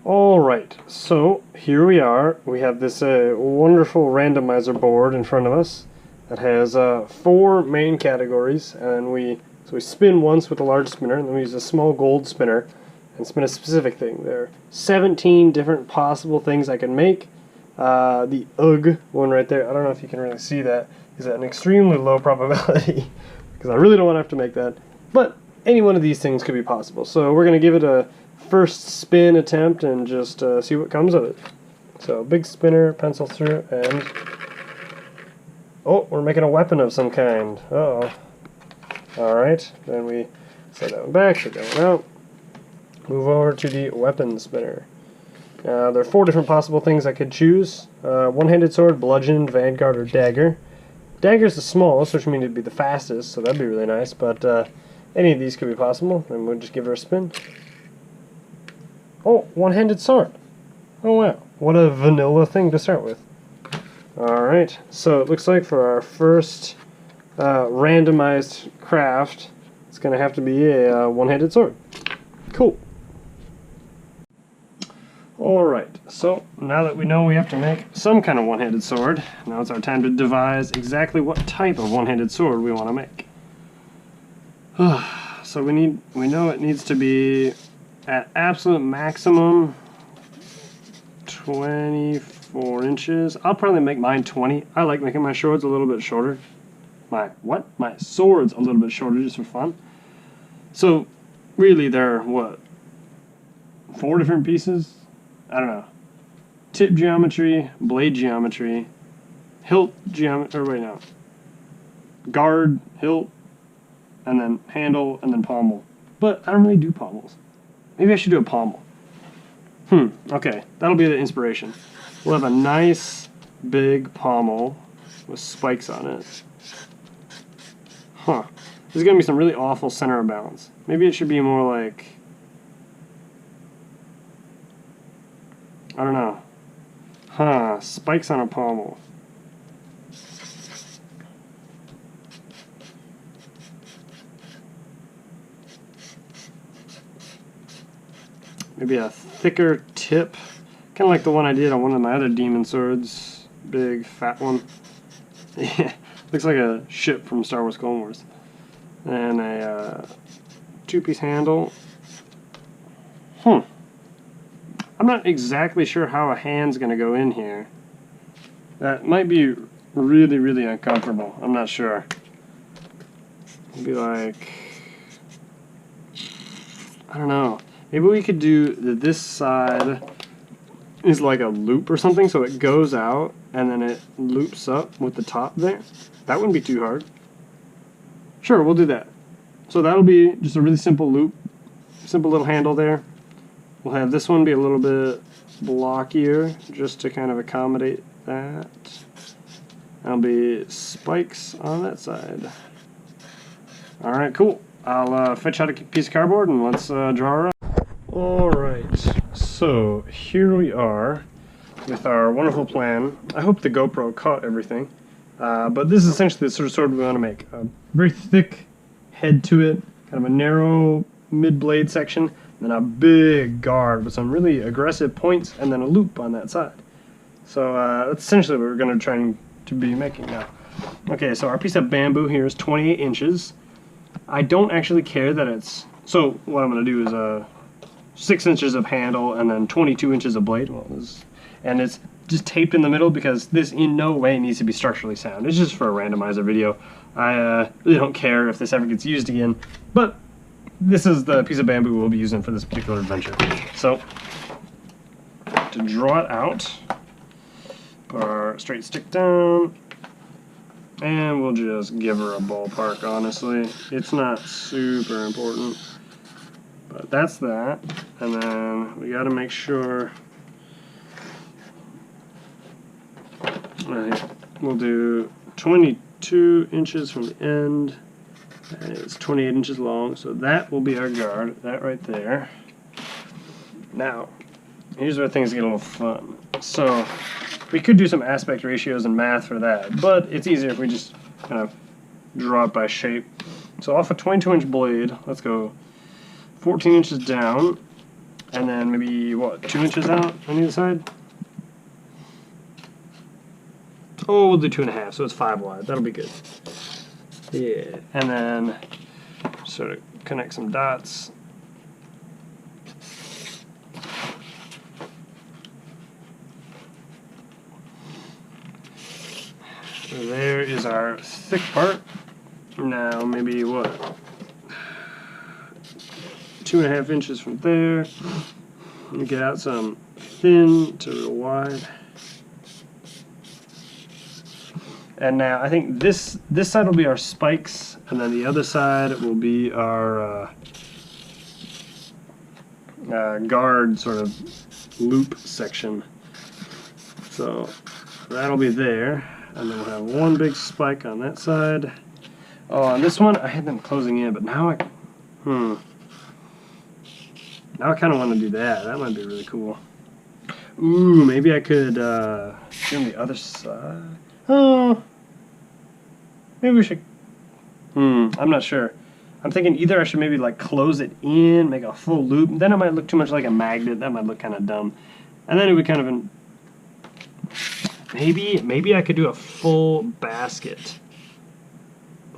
Alright, so here we are. We have this wonderful randomizer board in front of us that has 4 main categories, and we spin once with a large spinner, and then we use a small gold spinner and spin a specific thing. There are 17 different possible things I can make. The UG one right there, I don't know if you can really see that, is at an extremely low probability because I really don't want to have to make that, but any one of these things could be possible. So we're going to give it a first spin attempt and just see what comes of it. So big spinner, pencil through, and oh, we're making a weapon of some kind. Uh-oh. Alright, then we set that one back, set that one out. Move over to the weapon spinner. There are 4 different possible things I could choose. One-handed sword, bludgeon, vanguard, or dagger. Dagger's the smallest, which means it'd be the fastest, so that'd be really nice, but any of these could be possible, and we'll just give her a spin. Oh, one-handed sword. Oh wow, what a vanilla thing to start with. Alright, so it looks like for our first randomized craft, it's going to have to be a one-handed sword. Cool. Alright, so now that we know we have to make some kind of one-handed sword, now it's our time to devise exactly what type of one-handed sword we want to make. So we know it needs to be at absolute maximum 24 inches. I'll probably make mine 20. I like making my swords a little bit shorter. My sword's a little bit shorter just for fun. So really there are, what, 4 different pieces? I don't know. Tip geometry, blade geometry, hilt geometry, or wait, no. Guard, hilt, and then handle, and then pommel. But I don't really do pommels. Maybe I should do a pommel. Okay, that'll be the inspiration. We'll have a nice big pommel with spikes on it. There's gonna be some really awful center of balance. Maybe it should be more like, I don't know. Spikes on a pommel. Maybe a thicker tip, kind of like the one I did on one of my other demon swords. Big, fat one. Yeah, looks like a ship from Star Wars Clone Wars. And a 2-piece handle. I'm not exactly sure how a hand's going to go in here. That might be really, really uncomfortable. I'm not sure. Maybe like, I don't know. Maybe we could do this side is like a loop or something, so it goes out and then it loops up with the top there. That wouldn't be too hard. Sure, we'll do that. So that'll be just a really simple loop, simple little handle there. We'll have this one be a little bit blockier just to kind of accommodate that. There'll be spikes on that side. Alright, cool. I'll fetch out a piece of cardboard and let's draw her up. Alright, so here we are with our wonderful plan. I hope the GoPro caught everything. But this is essentially the sort of sword we want to make. A very thick head to it, kind of a narrow mid-blade section, and then a big guard with some really aggressive points, and then a loop on that side. So that's essentially what we're going to try to be making now. Okay, so our piece of bamboo here is 28 inches. I don't actually care that it's... So what I'm going to do is 6 inches of handle and then 22 inches of blade. And it's just taped in the middle because this in no way needs to be structurally sound. It's just for a randomizer video. I really don't care if this ever gets used again, but this is the piece of bamboo we'll be using for this particular adventure. So, to draw it out, put our straight stick down, and we'll just give her a ballpark, honestly. It's not super important, but that's that. And then we gotta make sure, we'll do 22 inches from the end. It's 28 inches long, so that will be our guard, that right there. Now, here's where things get a little fun. So, we could do some aspect ratios and math for that, but it's easier if we just kind of draw it by shape. So off a 22-inch blade, let's go 14 inches down, And then maybe, what, 2 inches out on either side? Oh, we'll do 2.5, so it's 5 wide. That'll be good. Yeah, and then sort of connect some dots. There is our thick part. Now maybe what? 2.5 inches from there. And get out some thin to real wide. And now I think this side will be our spikes, and then the other side will be our guard sort of loop section. So that'll be there, and then we'll have one big spike on that side. Oh, on this one I had them closing in, but now now I kind of want to do that. That might be really cool. Ooh, maybe I could do on the other side. Oh, maybe we should. I'm not sure. I'm thinking either I should maybe like close it in, make a full loop. Then it might look too much like a magnet. That might look kind of dumb. And then it would kind of. Maybe I could do a full basket.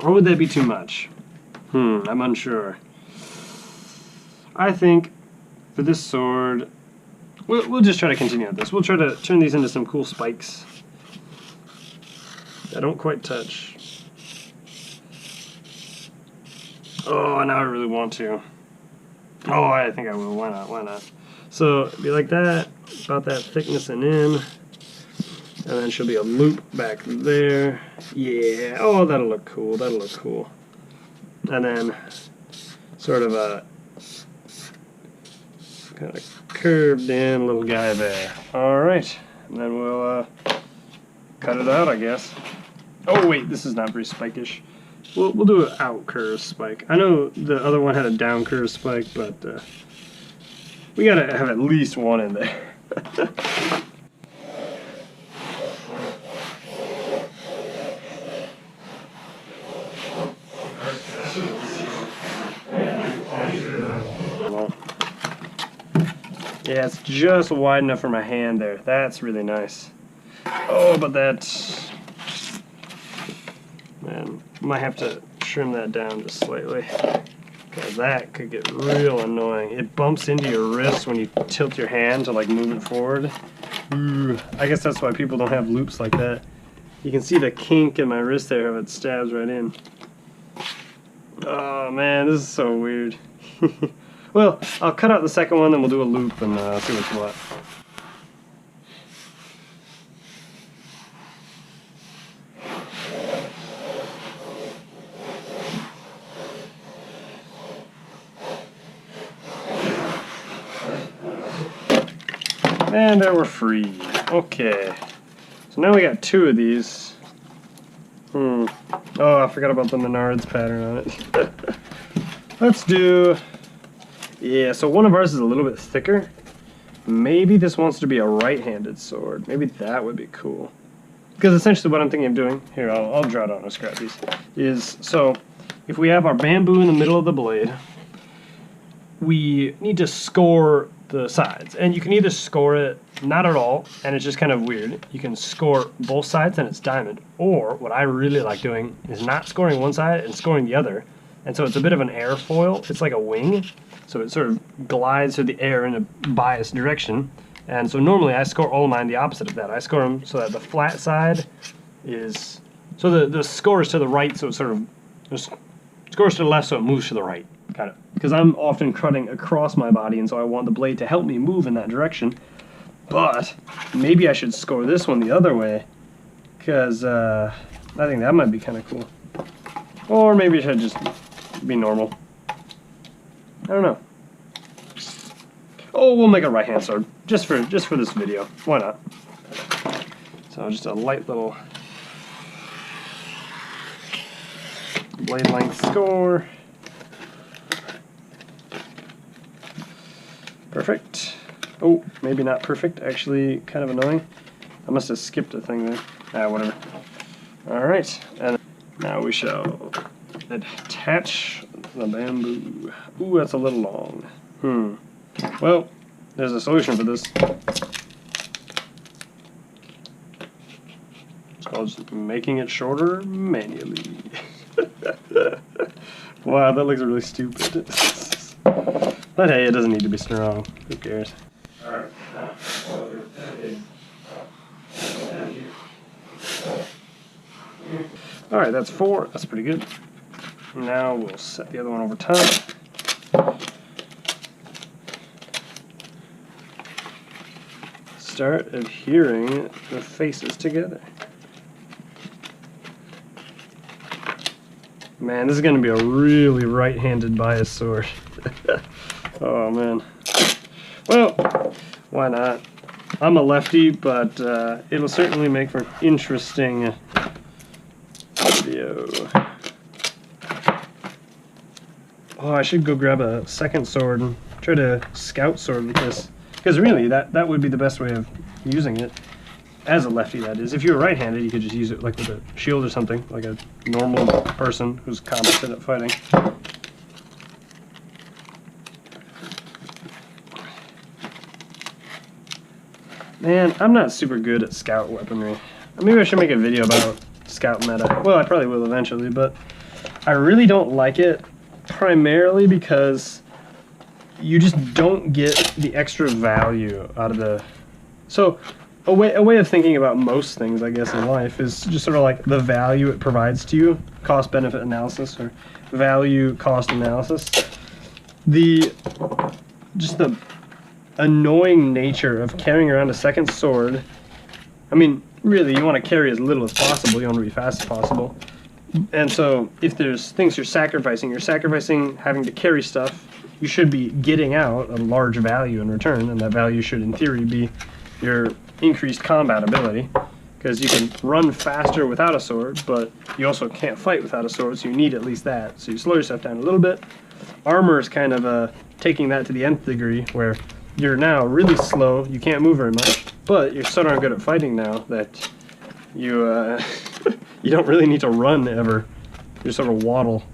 Or would that be too much? I'm unsure. I think for this sword, we'll just try to continue with this. We'll try to turn these into some cool spikes. I don't quite touch. Oh, now I really want to. Oh, I think I will. Why not? Why not? So, it'll be like that, about that thickness and in. And then she'll be a loop back there. Yeah. Oh, that'll look cool. That'll look cool. And then sort of a kind of curved in little guy there. All right. And then we'll cut it out, I guess. Oh wait, this is not very spike-ish. We'll do an out curve spike. I know the other one had a down curve spike, but we gotta have at least one in there. Yeah, it's just wide enough for my hand there. That's really nice. Oh, but that... Man, might have to trim that down just slightly. Because that could get real annoying. It bumps into your wrist when you tilt your hand to like move it forward. Ooh, I guess that's why people don't have loops like that. You can see the kink in my wrist there if it stabs right in. Oh man, this is so weird. Well, I'll cut out the second one, then we'll do a loop and see what's what. And there we're free. Okay. So now we got 2 of these. Oh, I forgot about the Menards pattern on it. Let's do... Yeah, so one of ours is a little bit thicker. Maybe this wants to be a right-handed sword. Maybe that would be cool. Because essentially what I'm thinking of doing, here, I'll draw it on a scrap piece, is, so, if we have our bamboo in the middle of the blade, we need to score the sides. And you can either score it not at all, and it's just kind of weird. You can score both sides and it's diamond. Or, what I really like doing, is not scoring one side and scoring the other. And so it's a bit of an airfoil. It's like a wing. So it sort of glides through the air in a biased direction. And so normally I score all of mine the opposite of that. I score them so that the flat side is... So the score is to the right, so it sort of... Scores to the left, so it moves to the right. Got it. Because I'm often cutting across my body, and so I want the blade to help me move in that direction. But maybe I should score this one the other way. Because I think that might be kind of cool. Or maybe it should just be normal. I don't know. Oh, we'll make a right-hand sword just for this video. Why not? So just a light little blade length score. Perfect. Oh, maybe not perfect. Actually, kind of annoying. I must have skipped a thing there. Whatever. All right, and now we shall attach the bamboo. Ooh, that's a little long. Well, there's a solution for this. It's called just making it shorter manually. Wow, that looks really stupid. But hey, it doesn't need to be strong. Who cares? Alright. Alright, that's 4. That's pretty good. Now we'll set the other one over top. Start adhering the faces together. Man, this is going to be a really right-handed bias sword. Oh man. Well, why not? I'm a lefty, but it'll certainly make for an interesting video. Oh, I should go grab a second sword and try to scout sword with this. Because really, that would be the best way of using it. As a lefty, that is. If you were right-handed, you could just use it like with a shield or something, like a normal person who's competent at fighting. Man, I'm not super good at scout weaponry. Maybe I should make a video about scout meta. Well, I probably will eventually, but I really don't like it, primarily because you just don't get the extra value out of the... So, a way of thinking about most things, I guess, in life is just sort of like the value it provides to you, cost-benefit analysis, or value-cost analysis. Just the annoying nature of carrying around a second sword. I mean, really, you want to carry as little as possible. You want to be fast as possible. And so, if there's things you're sacrificing having to carry stuff, you should be getting out a large value in return, and that value should, in theory, be your increased combat ability, because you can run faster without a sword, but you also can't fight without a sword, so you need at least that. So you slow yourself down a little bit. Armor is kind of taking that to the nth degree, where you're now really slow, you can't move very much, but you're so darn good at fighting now that you you don't really need to run ever. You sort of waddle.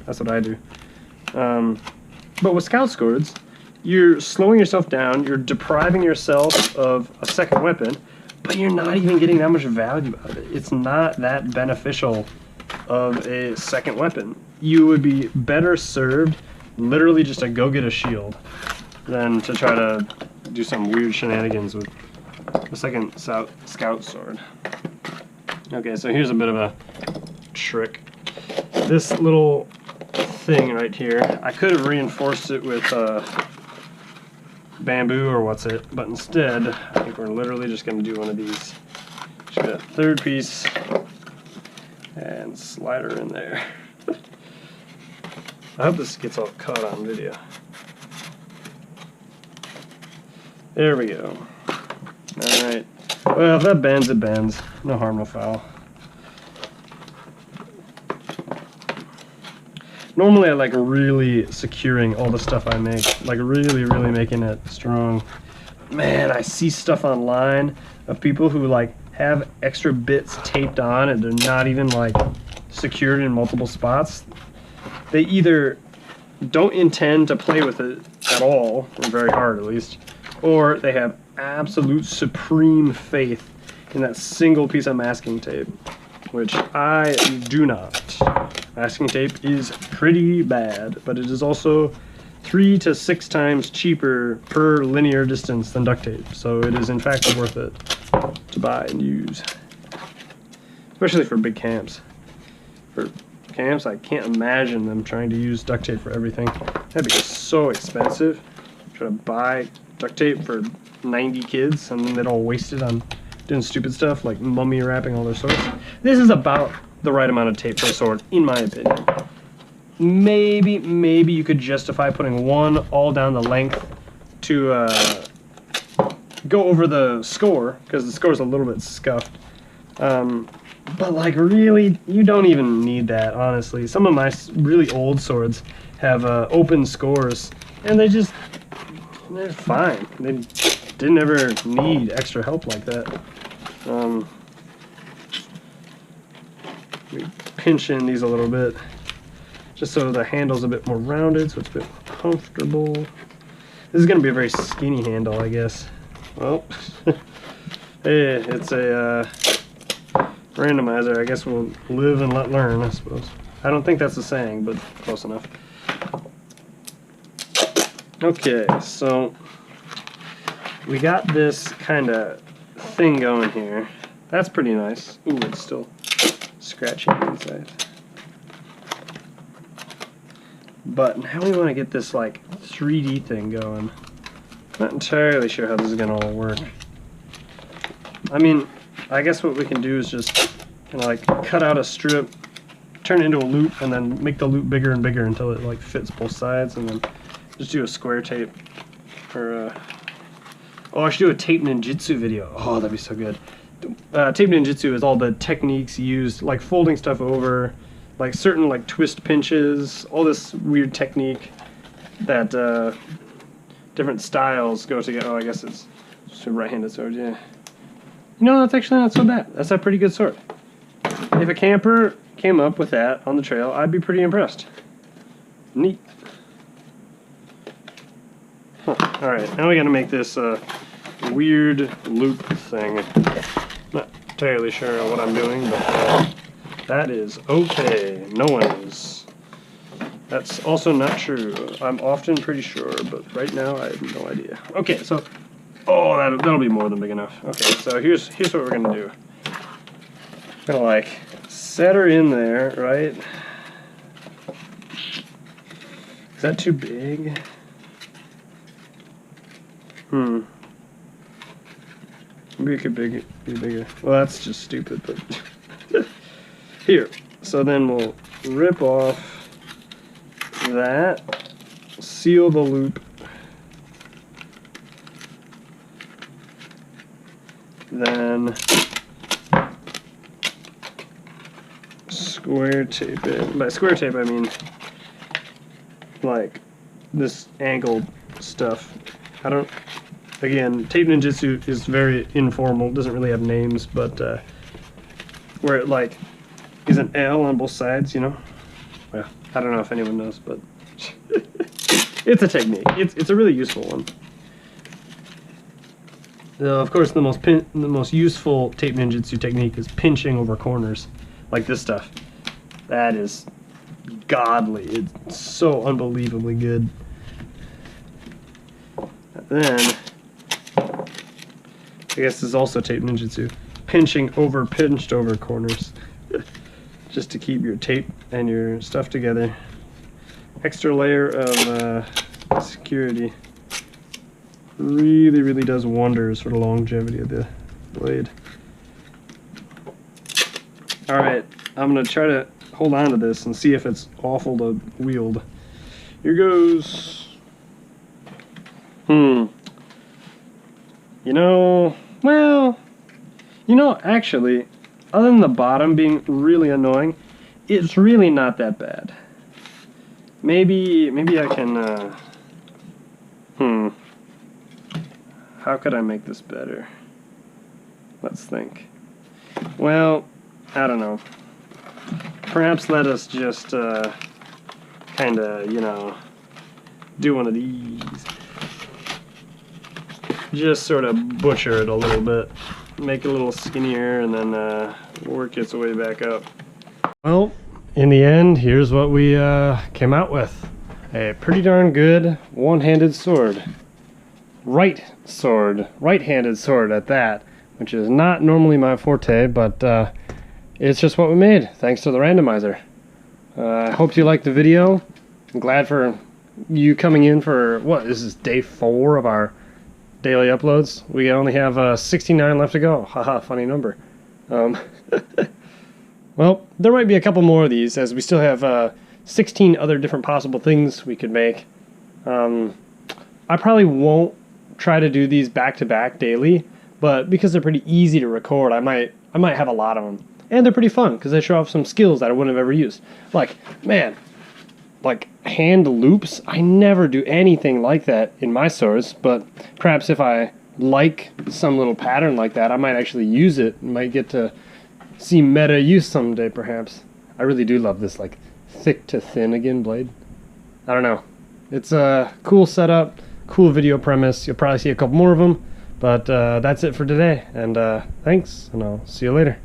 That's what I do. But with scout swords, you're slowing yourself down, you're depriving yourself of a second weapon, but you're not even getting that much value out of it. It's not that beneficial of a second weapon. You would be better served literally just to go get a shield than to try to do some weird shenanigans with a second scout sword. Okay, so here's a bit of a trick. This little thing right here, I could have reinforced it with bamboo or what's it, but instead I think we're literally just going to do one of these. Just get a third piece and slide her in there. I hope this gets all caught on video. There we go. Alright. Well, if that bends, it bends. No harm, no foul. Normally I like really securing all the stuff I make, like really making it strong. Man, I see stuff online of people who like have extra bits taped on and they're not even like secured in multiple spots. They either don't intend to play with it at all, or very hard at least, or they have absolute supreme faith in that single piece of masking tape, which I do not. Masking tape is pretty bad, but it is also 3 to 6 times cheaper per linear distance than duct tape, so it is in fact worth it to buy and use. Especially for big camps. For camps, I can't imagine them trying to use duct tape for everything. That'd be so expensive. Try to buy duct tape for 90 kids and then they'd all waste it on doing stupid stuff like mummy wrapping all their swords. This is about the right amount of tape for a sword, in my opinion. Maybe you could justify putting one all down the length to go over the score, because the score's a little bit scuffed. But like really, you don't even need that, honestly. Some of my really old swords have open scores, and they're fine. They didn't ever need extra help like that. We pinch in these a little bit, just so the handle's a bit more rounded, so it's a bit more comfortable. This is going to be a very skinny handle, I guess. Well, hey, it's a randomizer. I guess we'll live and let learn, I suppose. I don't think that's a saying, but close enough. Okay, so we got this kind of thing going here. That's pretty nice. Ooh, it's still scratchy inside. But now we want to get this like 3D thing going. Not entirely sure how this is going to all work. I mean, I guess what we can do is just kind of like cut out a strip, turn it into a loop, and then make the loop bigger and bigger until it like fits both sides, and then just do a square tape. Or oh, I should do a tape ninjutsu video. Oh, that'd be so good. Tape ninjutsu is all the techniques used, like folding stuff over, like certain like twist pinches, all this weird technique that different styles go together. Oh, I guess it's just a right-handed sword, yeah. You know, that's actually not so bad. That's a pretty good sword. If a camper came up with that on the trail, I'd be pretty impressed. Neat. Huh. Alright, now we gotta make this weird loop thing. Not entirely sure what I'm doing, but that is okay. No one is. That's also not true. I'm often pretty sure, but right now I have no idea. Okay, so oh, that'll be more than big enough. Okay, so here's what we're gonna do. Gonna like set her in there, right? Is that too big? Maybe it could be bigger. Well, that's just stupid, but here. So then we'll rip off that, seal the loop, then square tape it. By square tape I mean like this angled stuff. I don't, again, tape ninjutsu is very informal, doesn't really have names, but where it like is an L on both sides, you know? Well, I don't know if anyone knows, but it's a technique. It's a really useful one. Of course, the most useful tape ninjutsu technique is pinching over corners, like this stuff. That is godly. It's so unbelievably good. And then, I guess this is also tape ninjutsu. Pinching over pinched over corners. Just to keep your tape and your stuff together. Extra layer of security. Really, really does wonders for the longevity of the blade. Alright, I'm going to try to hold on to this and see if it's awful to wield. Here goes. You know, well, you know, actually, other than the bottom being really annoying, it's really not that bad. Maybe I can, how could I make this better? Let's think. Well, I don't know. Perhaps let us just, kinda, you know, do one of these. Just sort of butcher it a little bit. Make it a little skinnier and then work its way back up. Well, in the end, here's what we came out with. A pretty darn good one-handed sword. Right-handed sword at that, which is not normally my forte, but it's just what we made, thanks to the randomizer. I hope you liked the video. I'm glad for you coming in for, what, this is day 4 of our daily uploads. We only have 69 left to go. Haha, funny number. Well, there might be a couple more of these, as we still have 16 other different possible things we could make. I probably won't try to do these back-to-back daily, but because they're pretty easy to record, I might have a lot of them. And they're pretty fun, because they show off some skills that I wouldn't have ever used. Like, man, like hand loops, I never do anything like that in my swords, but perhaps if I like some little pattern like that, I might actually use it, might get to see meta use someday, perhaps. I really do love this, like, thick to thin again blade. I don't know. It's a cool setup. Cool video premise. You'll probably see a couple more of them. But that's it for today. And thanks, and I'll see you later.